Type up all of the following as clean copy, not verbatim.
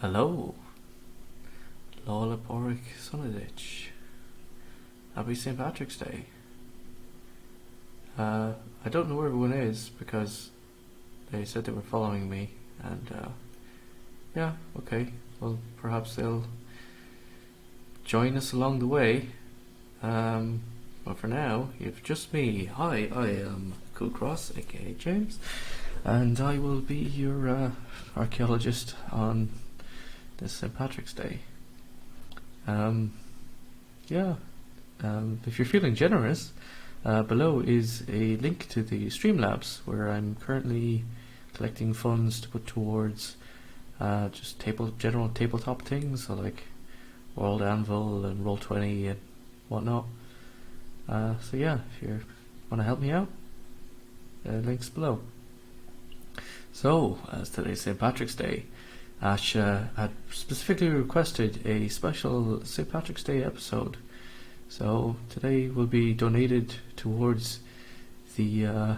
Hello, Lola Porrick Sonadich. Happy St. Patrick's Day. I don't know where everyone is because they said they were following me, and yeah, okay. Well, perhaps they'll join us along the way. But for now, you've just me. Hi, I am Cool Cross, aka James, and I will be your archaeologist on this St. Patrick's Day. Yeah, if you're feeling generous, below is a link to the Streamlabs where I'm currently collecting funds to put towards just general tabletop things, so like World Anvil and Roll20 and whatnot. So yeah, if you want to help me out, links below. So, as today's St. Patrick's Day, Ash had specifically requested a special St. Patrick's Day episode. So today will be donated towards the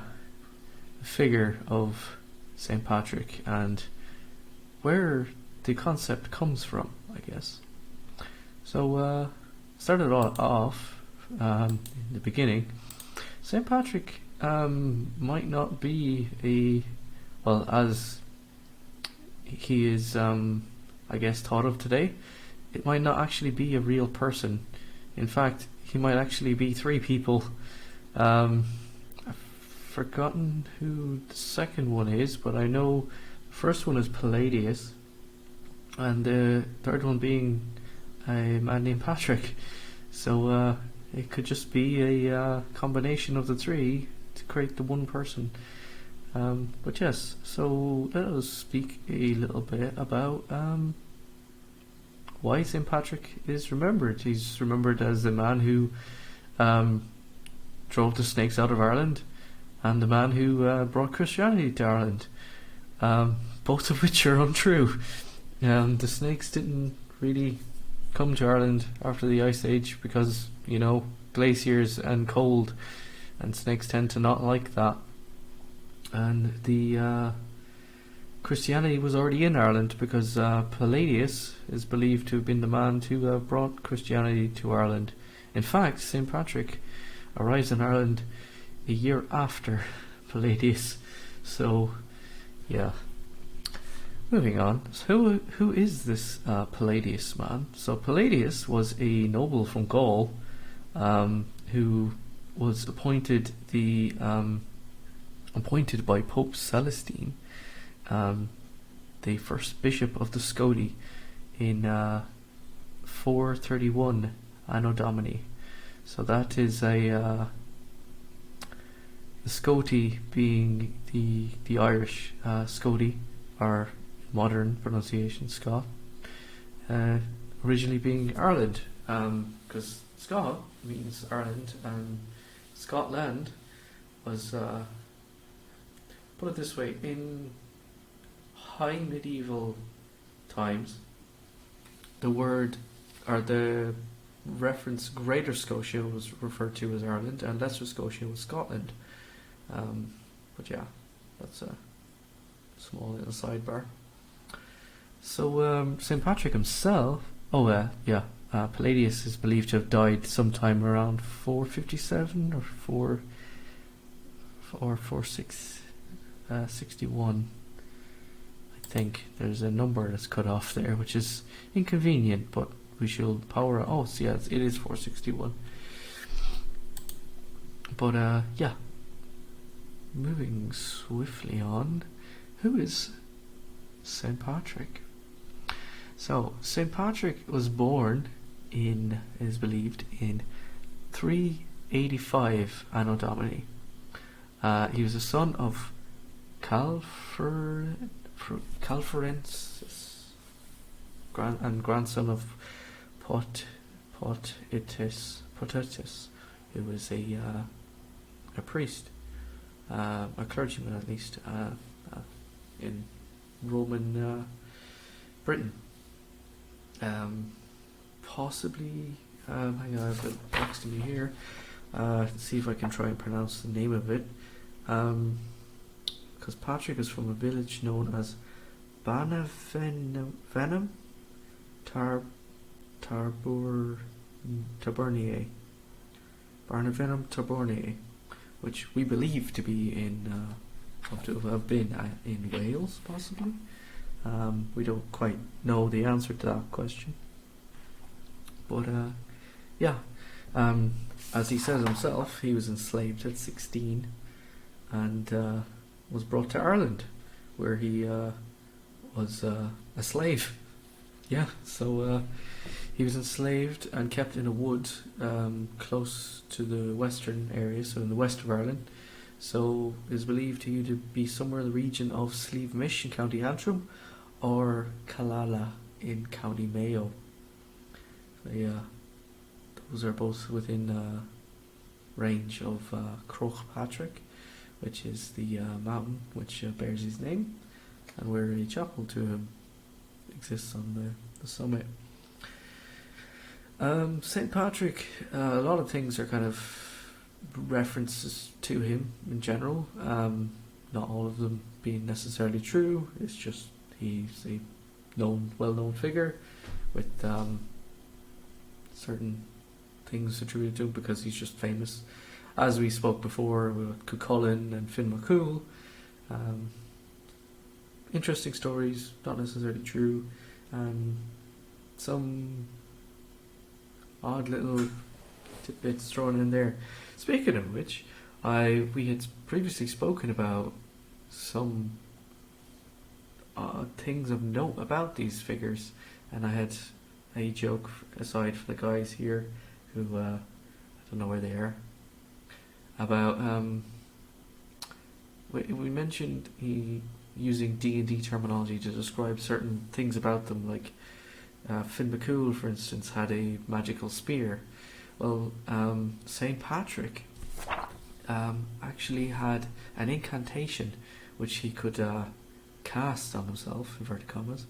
figure of St. Patrick and where the concept comes from, I guess. So started off in the beginning. St. Patrick might not be as he is, I guess, thought of today. It might not actually be a real person. In fact, he might actually be three people. I've forgotten who the second one is, but I know the first one is Palladius, and the third one being a man named Patrick. So it could just be a combination of the three to create the one person. But yes, so let us speak a little bit about why St. Patrick is remembered. He's remembered as the man who drove the snakes out of Ireland and the man who brought Christianity to Ireland, both of which are untrue. The snakes didn't really come to Ireland after the Ice Age because, glaciers and cold, and snakes tend to not like that. And the Christianity was already in Ireland because Palladius is believed to have been the man to have brought Christianity to Ireland. In fact, St. Patrick arrives in Ireland a year after Palladius. So, yeah. Moving on. So who is this Palladius man? So Palladius was a noble from Gaul who was appointed by Pope Celestine, the first bishop of the Scoti, in 431 Anno Domini. So that is the Scoti being the Irish Scoti, or modern pronunciation Scot, originally being Ireland, because Scot means Ireland, and Scotland was, put it this way, in high medieval times, the word or the reference Greater Scotia was referred to as Ireland and Lesser Scotia was Scotland. But yeah, that's a small little sidebar. So St. Patrick himself, Palladius is believed to have died sometime around 457 or 461. I think there's a number that's cut off there, which is inconvenient, but we shall power. It is 461. But yeah, moving swiftly on. Who is St. Patrick? So St. Patrick was born it is believed in 385 Anno Domini. He was the son of Calferensis and grandson of Potitus, who was a priest, a clergyman at least, in Roman Britain. Possibly, hang on, I've got it next to me here. Let's see if I can try and pronounce the name of it. Because Patrick is from a village known as Banavenom taburniae. Barnavenom taburniae, which we believe to be to have been in Wales, possibly. We don't quite know the answer to that question. But yeah, as he says himself, he was enslaved at 16 and was brought to Ireland, where he was a slave. Yeah, so he was enslaved and kept in a wood close to the western area, so in the west of Ireland. So it is believed to either be somewhere in the region of Slieve-Mish in County Antrim or Killala in County Mayo. Those are both within range of Croagh Patrick, which is the mountain which bears his name, and where a chapel to him exists on the summit. St. Patrick, a lot of things are kind of references to him in general, not all of them being necessarily true. It's just he's a well-known figure with certain things attributed to him because he's just famous. As we spoke before with Cuchulainn and Finn McCool, interesting stories, not necessarily true, some odd little tidbits thrown in there. Speaking of which, we had previously spoken about some things of note about these figures, and I had a joke aside for the guys here who I don't know where they are, about we mentioned using D&D terminology to describe certain things about them, like Finn McCool, for instance, had a magical spear. Well, St. Patrick actually had an incantation which he could cast on himself, inverted commas,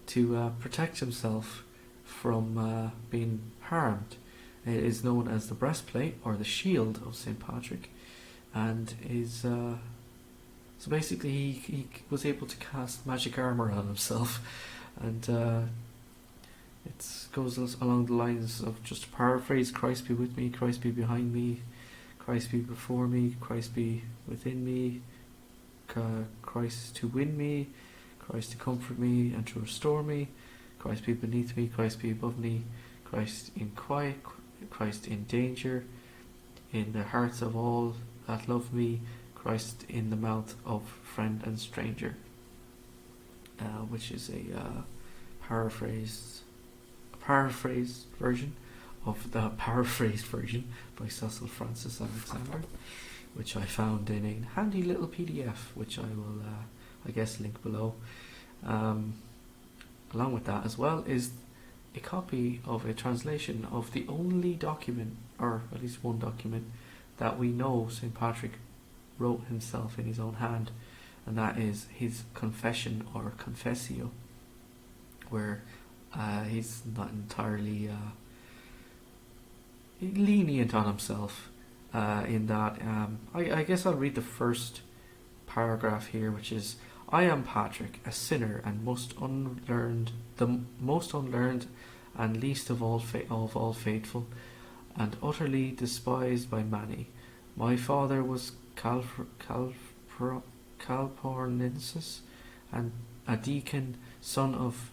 to protect himself from being harmed. It is known as the breastplate or the shield of St. Patrick, and is so basically he was able to cast magic armor on himself, and it goes along the lines of, just to paraphrase, Christ be with me, Christ be behind me, Christ be before me, Christ be within me, Christ to win me, Christ to comfort me and to restore me, Christ be beneath me, Christ be above me, Christ in quiet, Christ in danger, in the hearts of all that love me, Christ in the mouth of friend and stranger, which is a paraphrased version of the paraphrased version by Cecil Francis Alexander, which I found in a handy little PDF, which I will, I guess, link below. Along with that as well is a copy of a translation of the only document, or at least one document, that we know St. Patrick wrote himself in his own hand, and that is his confession or confessio, where he's not entirely lenient on himself in that. I guess I'll read the first paragraph here, which is, I am Patrick, a sinner and the most unlearned and least of all faithful, and utterly despised by many. My father was Calpornensis, and a deacon, son of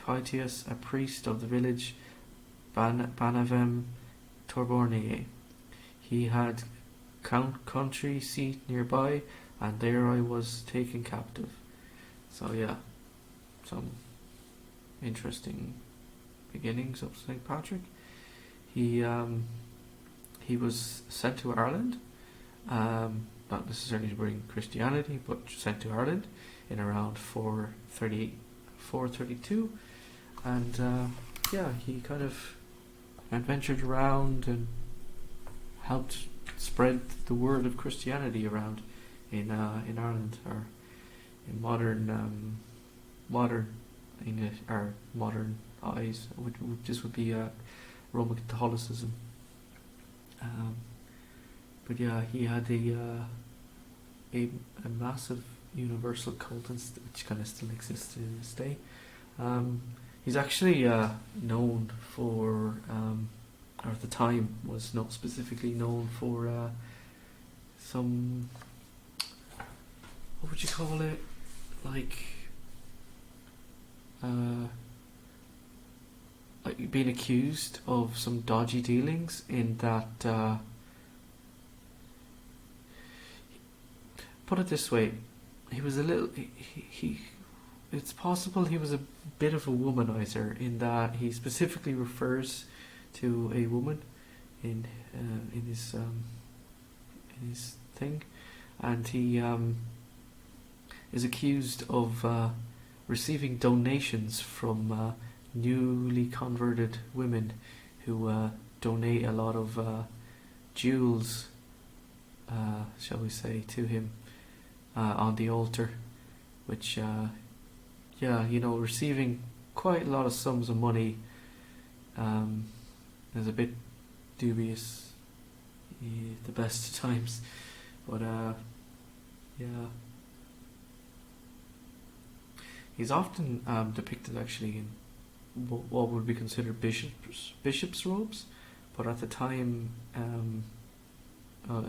Pythias, a priest of the village Banavem Torborniae. He had country seat nearby, and there I was taken captive. So yeah, some interesting beginnings of St. Patrick. He was sent to Ireland, not necessarily to bring Christianity, but sent to Ireland in around 432, and yeah, he kind of adventured around and helped spread the word of Christianity around in Ireland, or in modern English, or modern eyes. This would be Roman Catholicism. But yeah, he had a massive universal cult, which kind of still exists to this day. He's actually known for, or at the time was not specifically known for some, what would you call it, like being accused of some dodgy dealings, in that put it this way, he was a little he it's possible he was a bit of a womanizer, in that he specifically refers to a woman in his thing, and he is accused of receiving donations from newly converted women who donate a lot of jewels, shall we say, to him on the altar, which receiving quite a lot of sums of money is a bit dubious at the best of times, but he's often depicted actually in what would be considered bishops' robes, but at the time,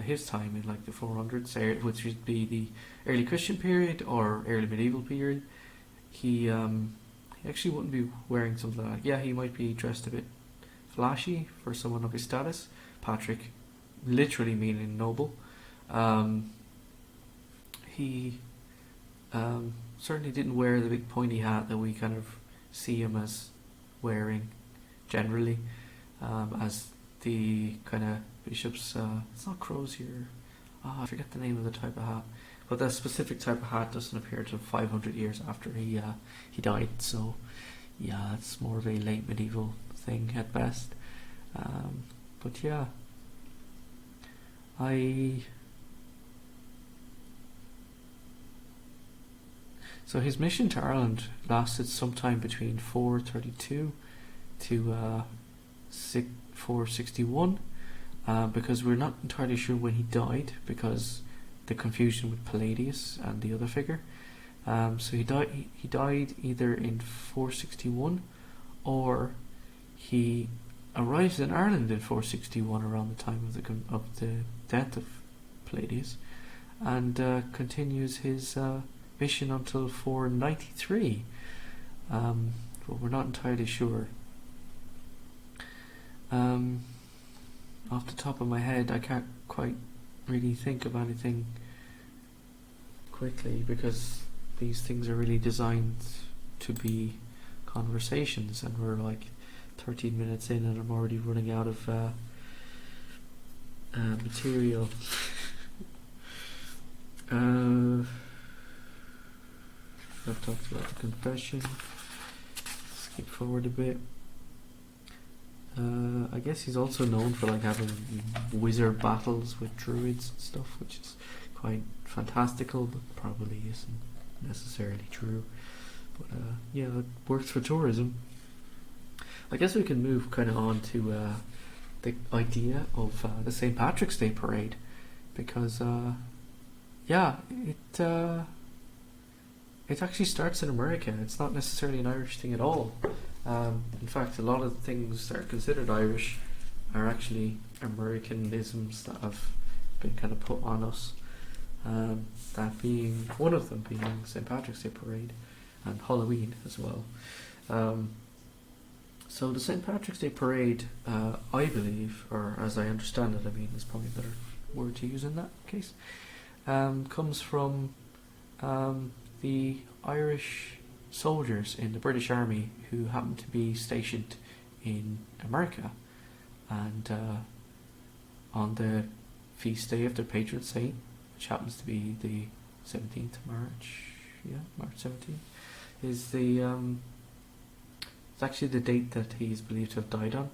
his time in like the 400s, which would be the early Christian period or early medieval period, he actually wouldn't be wearing something like that. Yeah, he might be dressed a bit flashy for someone of his status. Patrick, literally meaning noble. He certainly didn't wear the big pointy hat that we kind of see him as wearing generally, as the kind of bishops. It's not crozier. I forget the name of the type of hat, but that specific type of hat doesn't appear till 500 years after he died. So yeah, it's more of a late medieval thing at best. But yeah, so his mission to Ireland lasted sometime between 432 to 461, because we're not entirely sure when he died, because the confusion with Palladius and the other figure. So he died either in 461, or he arrives in Ireland in 461 around the time of the death of Palladius, and continues his mission until 493, but we're not entirely sure. Off the top of my head, I can't quite really think of anything quickly, because these things are really designed to be conversations, and we're like 13 minutes in and I'm already running out of material. I've talked about the confession. Skip forward a bit. I guess he's also known for like having wizard battles with druids and stuff, which is quite fantastical, but probably isn't necessarily true. But yeah, it works for tourism. I guess we can move kind of on to the idea of the St. Patrick's Day parade, because it actually starts in America. It's not necessarily an Irish thing at all. In fact, a lot of things that are considered Irish are actually Americanisms that have been kind of put on us. That being one of them being St. Patrick's Day parade and Halloween as well. So the St. Patrick's Day parade, I believe, or as I understand it, I mean, there's probably a better word to use in that case, comes from the Irish soldiers in the British Army who happened to be stationed in America, and on the feast day of their patron saint, which happens to be the 17th of March, March 17th, is the it's actually the date that he is believed to have died on.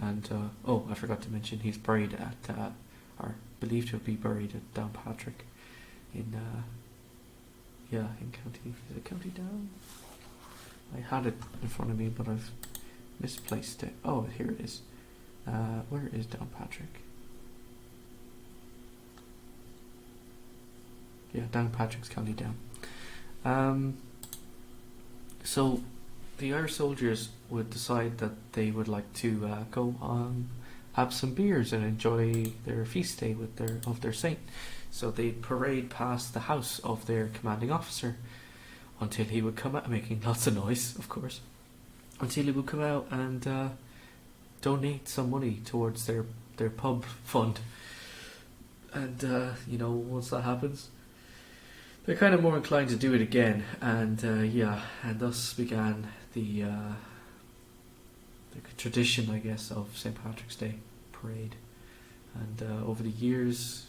And I forgot to mention, he's buried at or believed to be buried at Downpatrick in County, is it County Down? I had it in front of me, but I've misplaced it. Oh, here it is. Where is Downpatrick? Yeah, Downpatrick's County Down. Um, so the Irish soldiers would decide that they would like to go have some beers and enjoy their feast day with their saint. So they'd parade past the house of their commanding officer until he would come out, making lots of noise, of course, until he would come out and donate some money towards their pub fund. And once that happens, they're kind of more inclined to do it again, and and thus began the tradition, I guess, of St. Patrick's Day parade. And over the years,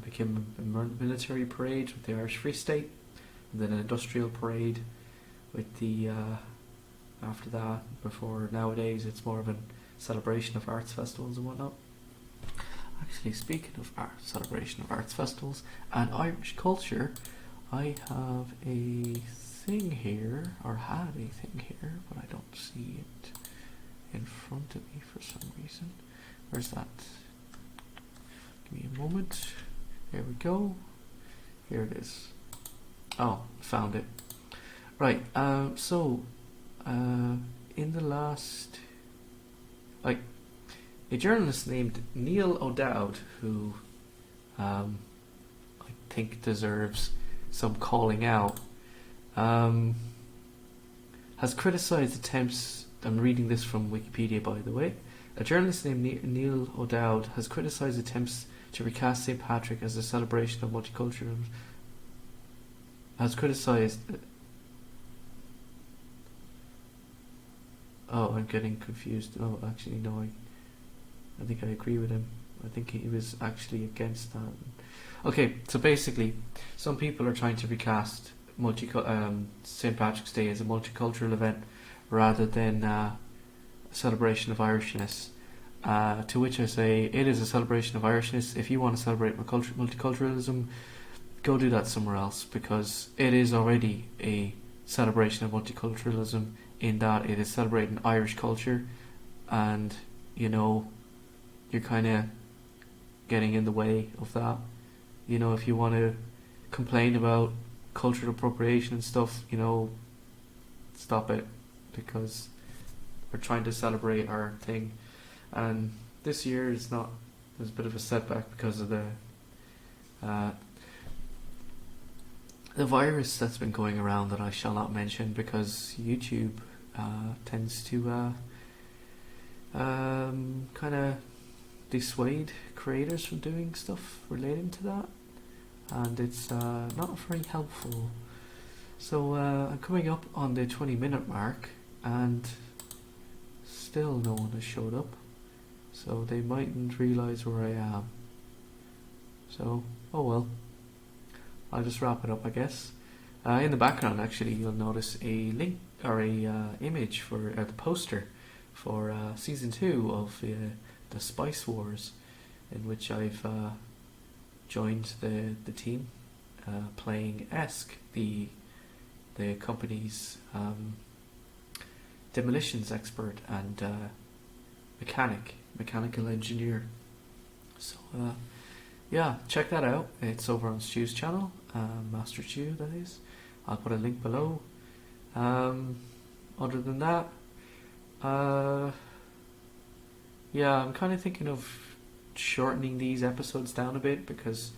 became a military parade with the Irish Free State, and then an industrial parade with the after that. Before nowadays, it's more of a celebration of arts festivals and whatnot. Actually, speaking of celebration of arts festivals and Irish culture, I have a thing here, or had a thing here, but I don't see it in front of me for some reason. Where's that? Give me a moment. There we go. Here it is. Oh, found it. Right. In the last, a journalist named Neil O'Dowd, who I think deserves some calling out, has criticised attempts. I'm reading this from Wikipedia, by the way. A journalist named Neil O'Dowd has criticised attempts to recast St. Patrick as a celebration of multiculturalism. Has criticised. Oh, I'm getting confused. Oh, actually, no. I think I agree with him. I think he was actually against that. Okay, so basically, some people are trying to recast St. Patrick's Day as a multicultural event rather than a celebration of Irishness. To which I say, it is a celebration of Irishness. If you want to celebrate multiculturalism, go do that somewhere else, because it is already a celebration of multiculturalism in that it is celebrating Irish culture, and you're kind of getting in the way of that. If you want to complain about cultural appropriation and stuff, stop it, because we're trying to celebrate our thing. And this year there's a bit of a setback because of the virus that's been going around that I shall not mention, because YouTube tends to kind of dissuade creators from doing stuff relating to that, and it's not very helpful. So I'm coming up on the 20-minute mark, and still no one has showed up, so they mightn't realise where I am. So, oh well, I'll just wrap it up, I guess. In the background, actually, you'll notice a link or a image for the poster for season 2 of the Spice Wars, in which I've joined the team, playing Esk, the company's demolitions expert and mechanical engineer. So yeah, check that out. It's over on Stu's channel, Master Stu, that is. I'll put a link below. Other than that, yeah, I'm kind of thinking of shortening these episodes down a bit, because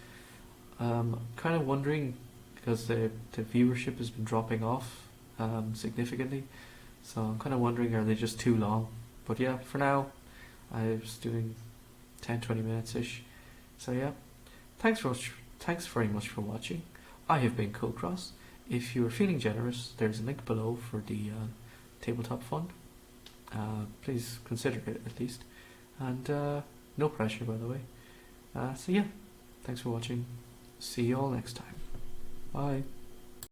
I'm kind of wondering, because the viewership has been dropping off significantly, so I'm kind of wondering, are they just too long? But yeah, for now I was doing 10-20 minutes ish. So yeah, thanks very much for watching. I have been Code Cross. If you are feeling generous, there's a link below for the tabletop fund. Please consider it at least, and no pressure, by the way. So yeah, thanks for watching. See you all next time. Bye.